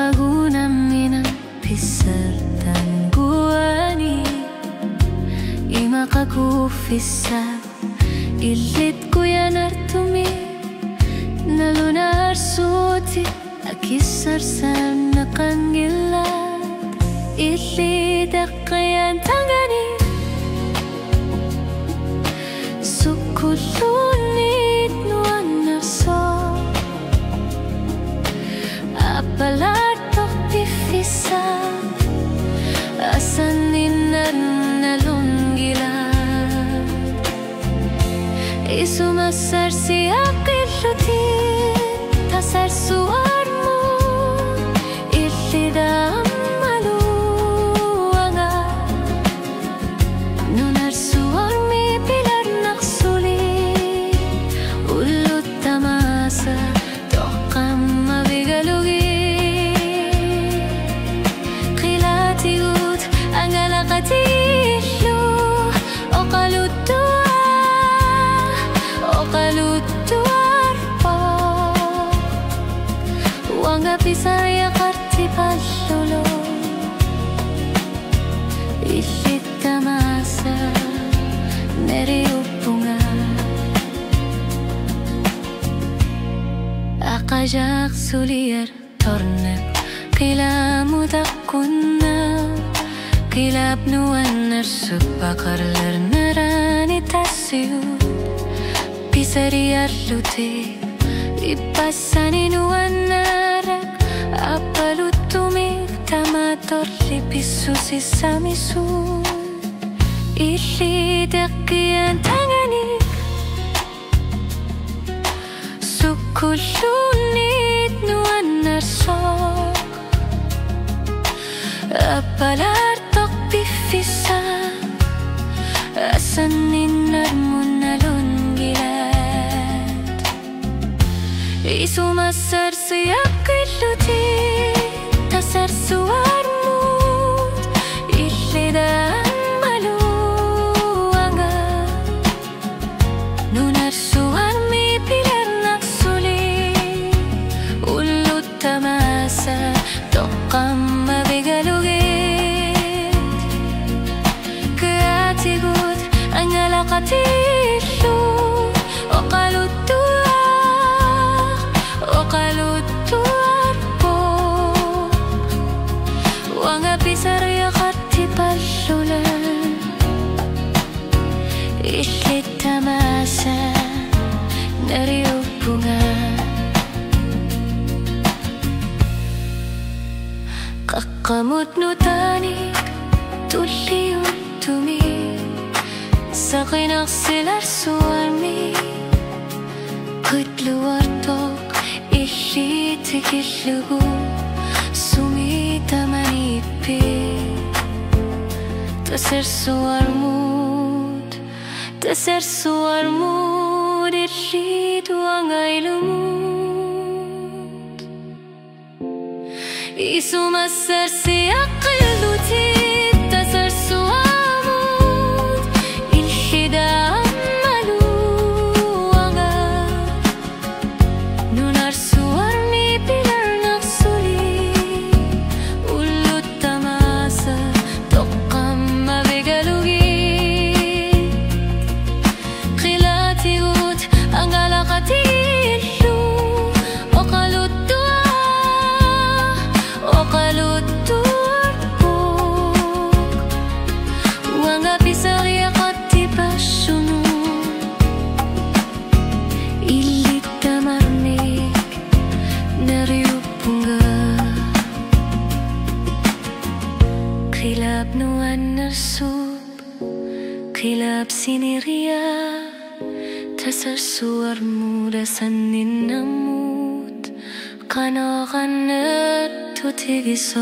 kagunam pisartan buani ima kakufisa ilit kuya nartumi nalunar suti akisar sana kangilat ilit akayan tangani sukulunit nuan naso apalatok pifisa asanin nalunggilat isumasar si akilutin tasar suarmu ilidam maluanga nunar suarmi pilar naksuli ulut tamasa tokam mabigalugi قتيلو أقلوتو أربا وانغا بيسار يا قرتي باللولو إلي التماسا نريو بونغا أقاجاق سولير تورنك قلامو دقنا Kilap nuan narsubakar narani tasiu pisariar lute ipasani nuan narak apalutumi tamator lipisu sisamisu ili dakian tangani sukulunit nuan narsok apalar bifisa asanin narmunalunggilat isumasar siyakilutin tasar suarmut ilidan maluanga nunar suarmi pilar naksuli ulut tamasa tokam mabigalugi قتيلو أقلوتو أربو وانغا بيسار يا قرتي باللولان إلي التماسا نريو بونغا قاقموت نوتانيك تولي تمي Sakin aksilar suami Kutluartok Ishi tikillugu Sumita manipi Tasar suarmut Ishi tuangailumut Isumasar siyakilutin Tasar suarmut Kilap nuan narsub Kilap siniria Tasar suarmu dasanin namut Kanakan tutigisa